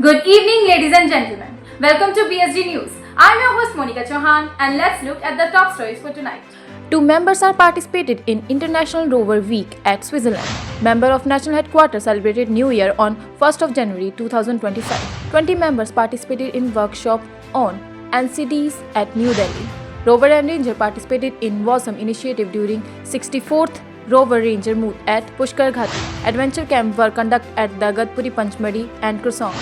Good evening, ladies and gentlemen. Welcome to BSG News. I'm your host Monica Chauhan, and let's look at the top stories for tonight. Two members are participated in International Rover Week at Switzerland. Member of National Headquarters celebrated New Year on 1st of January 2025. 20 members participated in workshop on NCDs at New Delhi. Rover and Ranger participated in WASM initiative during 64th Rover Ranger Moot at Pushkar Ghati. Adventure camp were conducted at the Gadpuri Panchmadi and Krasong.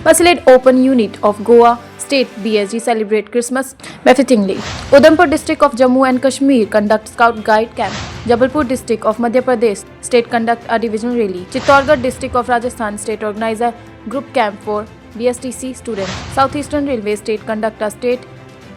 Basilade Open Unit of Goa State BSG celebrate Christmas befittingly. Udhampur District of Jammu and Kashmir conduct Scout Guide Camp. Jabalpur District of Madhya Pradesh State conduct a division rally. Chittorgarh District of Rajasthan State organize a group camp for BSTC students. Southeastern Railway State conduct a state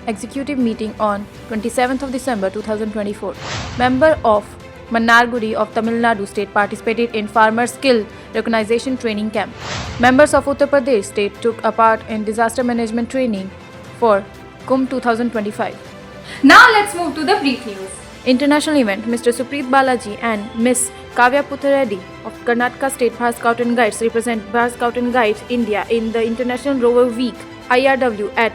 executive meeting on 27th of December 2024. Member of Mannargudi of Tamil Nadu State participated in Farmer Skill Recognition Training Camp. Members of Uttar Pradesh State took a part in disaster management training for Kumbh 2025. Now let's move to the brief news. International event. Mr. Supreet Balaji and Miss Kavya Puthareddy of Karnataka State Bharat Scout and Guides represent Bharat Scout and Guides India in the International Rover Week IRW at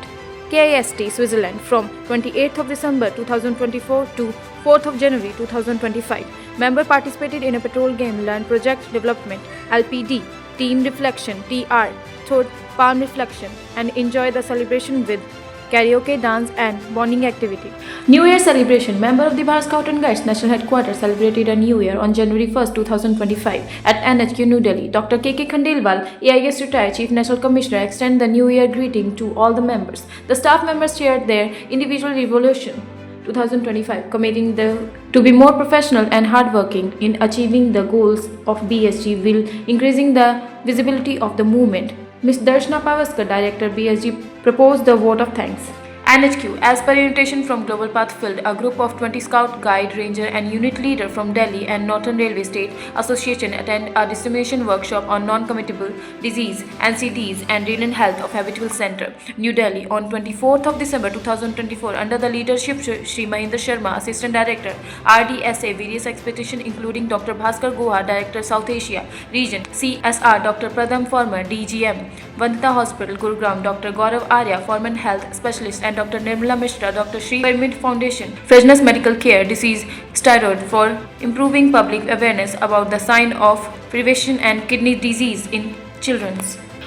KIST, Switzerland from 28th of December 2024 to 4th of January 2025. Member participated in a patrol game, learn project development, LPD, team reflection, TR, third palm reflection, and enjoy the celebration with karaoke, dance, and bonding activity. New Year celebration. Member of the Bharat Scout and Guides National Headquarters celebrated a New Year on January 1st, 2025 at NHQ New Delhi. Dr. K.K. Khandelwal, AIS retired Chief National Commissioner, extended the New Year greeting to all the members. The staff members shared their individual revolution 2025, committing to be more professional and hardworking in achieving the goals of BSG while increasing the visibility of the movement. Ms. Darshana Pavaskar, Director BSG, proposed the vote of thanks. NHQ, as per invitation from Global Path Field, a group of 20 Scout, Guide, Ranger and Unit Leader from Delhi and Northern Railway State Association attend a dissemination workshop on non-communicable disease, NCDs and renal health of Habitual Center, New Delhi on 24th of December 2024 under the leadership Shri Mahendra Sharma, Assistant Director, RDSA, various expedition including Dr. Bhaskar Guha, Director South Asia Region, CSR, Dr. Pradham Farmer, DGM, Vandita Hospital, Gurugram, Dr. Gaurav Arya, Foreman Health Specialist, and Dr. Nirmala Mishra, Dr. Sri Pyramid Foundation, Freshness Medical Care, Disease Steroid for improving public awareness about the sign of prevention and kidney disease in children.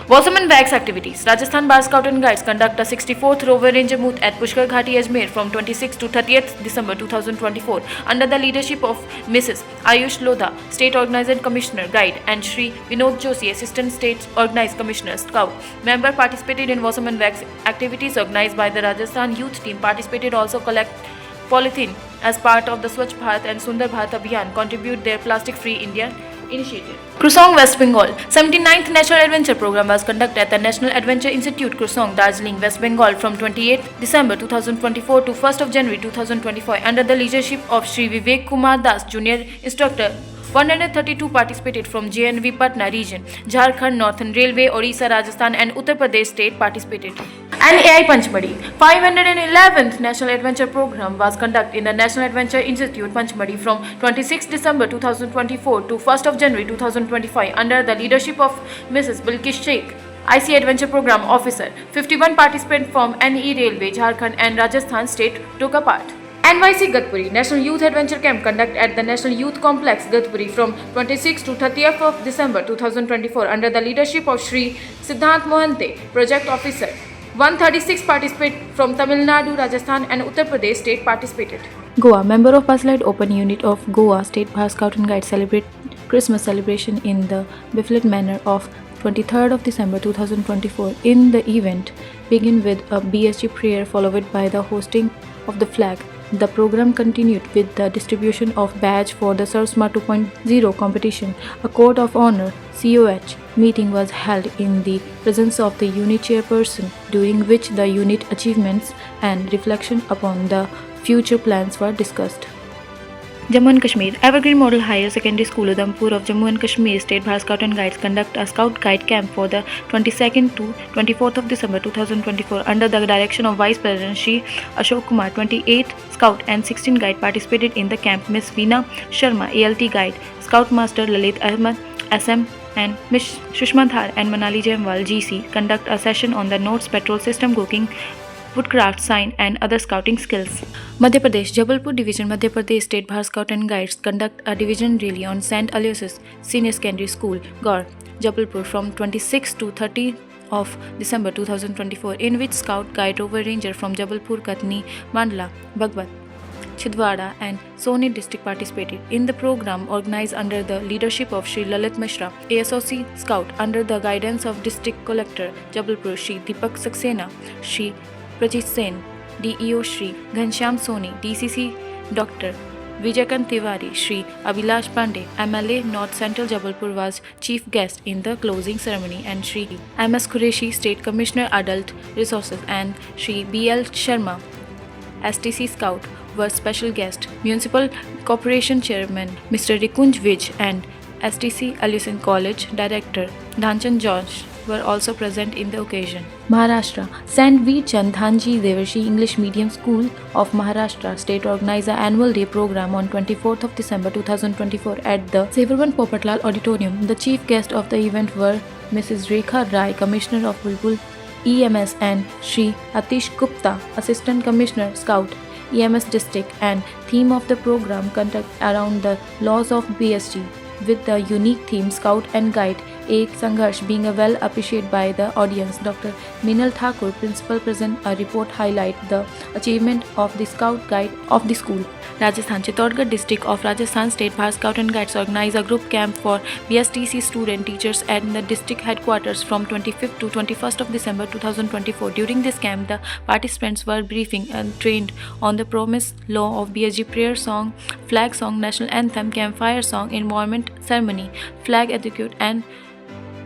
WASM and WAGS activities. Rajasthan Bharat Scout and Guides conduct a 64th Rover Ranger Moot at Pushkar Ghati, Ajmer from 26th to 30th December 2024 under the leadership of Mrs. Ayush Lodha, State Organized Commissioner Guide, and Shri Vinod Joshi, Assistant State Organized Commissioner Scout. Member participated in WASM and WAGS activities organized by the Rajasthan Youth Team. Participated also collect polythene as part of the Swachh Bharat and Sundar Bharat Abhiyan, contribute their plastic-free India initiative. Krasong, West Bengal. 79th National Adventure Program was conducted at the National Adventure Institute, Krasong, Darjeeling, West Bengal from 28th December 2024 to 1st of January 2025 under the leadership of Shri Vivek Kumar Das, Junior Instructor. 132 participated from JNV Patna region, Jharkhand, Northern Railway, Orissa, Rajasthan and Uttar Pradesh state participated. And AI Panchmadi. 511th National Adventure Program was conducted in the National Adventure Institute, Panchmadi from 26 December 2024 to 1st of January 2025 under the leadership of Mrs. Bilkis Sheikh, IC Adventure Program Officer. 51 participants from NE Railway, Jharkhand and Rajasthan state took a part. NYC Gadpuri National Youth Adventure Camp conducted at the National Youth Complex Gadpuri from 26th to 30th of December 2024 under the leadership of Shri Siddhant Mohante, Project Officer. 136 participants from Tamil Nadu, Rajasthan and Uttar Pradesh state participated. Goa. Member of Basilade Open Unit of Goa State Bharat Scout and Guide celebrate Christmas celebration in the befitting manner of 23rd of December 2024. In the event, begin with a BSG prayer followed by the hosting of the flag. The program continued with the distribution of badge for the ServSmart 2.0 competition. A Court of Honor (COH) meeting was held in the presence of the unit chairperson, during which the unit achievements and reflection upon the future plans were discussed. Jammu and Kashmir. Evergreen Model Higher Secondary School, Udhampur of Jammu and Kashmir State Bharat Scout and Guides conduct a Scout Guide Camp for the 22nd to 24th of December 2024 under the direction of Vice President Shri Ashok Kumar. 28 Scout and 16 Guide participated in the camp. Ms. Veena Sharma, ALT Guide, Scout Master Lalit Ahmed, SM and Ms. Shushma Dhar and Manali Jaimwal GC conduct a session on the notes, petrol system, cooking, woodcraft, sign and other scouting skills. Madhya Pradesh Jabalpur Division Madhya Pradesh State Bharat Scout and Guides conduct a division rally on St. Aloysius Senior Secondary School, Gaur, Jabalpur from 26 to 30 of December 2024, in which Scout Guide Rover Ranger from Jabalpur, Katni, Mandla, Bhagwat, Chhindwara and Soni district participated in the program organized under the leadership of Sri Lalit Mishra, ASOC Scout, under the guidance of District Collector Jabalpur Sri Deepak Saxena, Sri Prajit Sen, DEO Sri Ghanshyam Soni, DCC Dr. Vijaykant Tiwari, Sri Abhilash Pandey, MLA North Central Jabalpur was chief guest in the closing ceremony, and Sri MS Qureshi, State Commissioner Adult Resources, and Sri BL Sharma, STC Scout, were special guests. Municipal Corporation Chairman Mr. Rikunj Vij and STC Alusin College Director Dhanchan George were also present in the occasion. Maharashtra St. Veer Chand Dhanji Devarshi English Medium School of Maharashtra State organized an annual day program on 24th of December 2024 at the Savarman Popatlal Auditorium. The chief guests of the event were Mrs. Rekha Rai, Commissioner of Bulbul EMS, and Sri Atish Gupta, Assistant Commissioner Scout EMS District, and theme of the program conduct around the laws of BSG with the unique theme Scout and Guide Ek Sangharsh being well appreciated by the audience. Dr. Minal Thakur, Principal, present a report highlight the achievement of the Scout Guide of the school. Rajasthan Chittorgarh District of Rajasthan State Bharat Scout and Guides organized a group camp for BSTC student teachers at the district headquarters from 25th to 21st of December 2024. During this camp, the participants were briefing and trained on the promise law of BSG prayer song, flag song, national anthem, campfire song, environment ceremony, flag etiquette and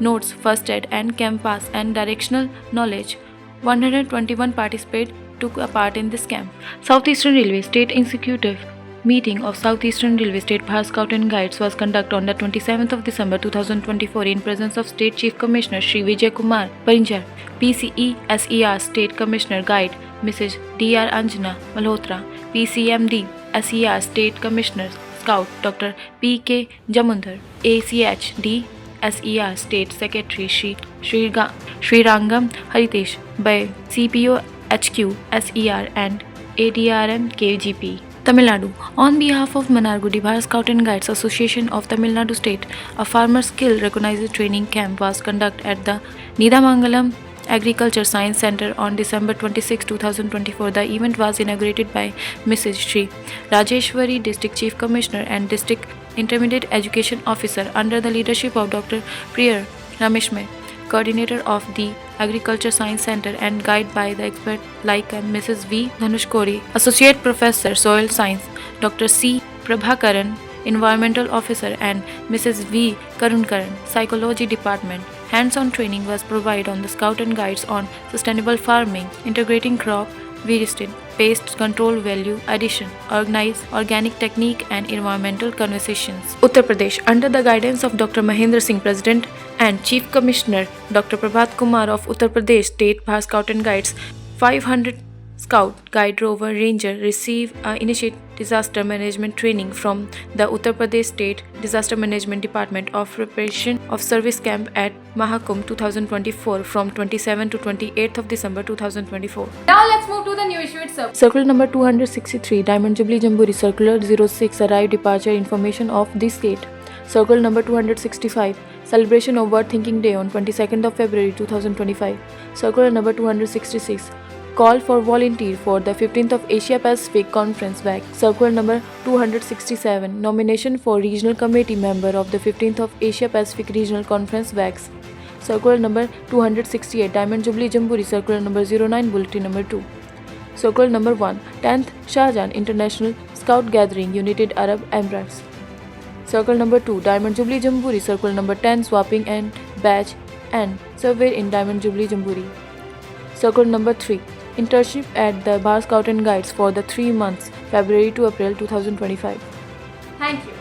notes, first aid and campus and directional knowledge. 121 participants took a part in this camp. Southeastern Railway State Executive meeting of Southeastern Railway State Bharat Scout and Guides was conducted on the 27th of December 2024 in presence of State Chief Commissioner Sri Vijay Kumar Parinjar, PCE SER State Commissioner Guide Mrs. DR Anjana Malhotra, PCMD SER State Commissioner Scout Dr. PK Jamundar, ACHD SER State Secretary Sri Rangam Haritesh by CPO HQ SER and ADRM KGP. Tamil Nadu. On behalf of Manargudi Bharat Scout and Guides Association of Tamil Nadu State, a farmer skill recognized training camp was conducted at the Nidamangalam Agriculture Science Center on December 26, 2024. The event was inaugurated by Mrs. Sri Rajeshwari, District Chief Commissioner and District Intermediate Education Officer, under the leadership of Dr. Priya Rameshme, Coordinator of the Agriculture Science Center, and guided by the expert like Mrs. V. Dhanushkori, Associate Professor Soil Science, Dr. C. Prabhakaran, Environmental Officer, and Mrs. V. Karunkaran, Psychology Department. Hands-on training was provided on the Scout and Guides on sustainable farming, integrating crop varieties, pest control, value addition, organic technique, and environmental conversations. Uttar Pradesh, under the guidance of Dr. Mahendra Singh, President and Chief Commissioner Dr. Prabhat Kumar of Uttar Pradesh State Bharat Scout and Guides, 500 Scout Guide Rover Ranger receive initiate disaster management training from the Uttar Pradesh State Disaster Management Department of Preparation of Service Camp at Mahakumbh 2024 from 27 to 28th of December 2024. Now let's move to the new issue itself. Circle number 263, Diamond Jubilee Jamburi, Circular 06, arrive departure information of the state. Circle number 265, celebration of World Thinking Day on 22nd of February 2025. Circular number 266, call for volunteer for the 15th of Asia Pacific Conference WAC. Circular number 267, nomination for regional committee member of the 15th of Asia Pacific Regional Conference WACs. Circular number 268, Diamond Jubilee Jamburi, Circular number 09, Bulletin number 2. Circle number 1, 10th Shahjahan International Scout Gathering, United Arab Emirates. Circle number 2, Diamond Jubilee Jamburi, Circle number 10, Swapping and Badge and Survey in Diamond Jubilee Jamburi. Circle number 3, internship at the Bharat Scout and Guides for the 3 months, February to April 2025. Thank you.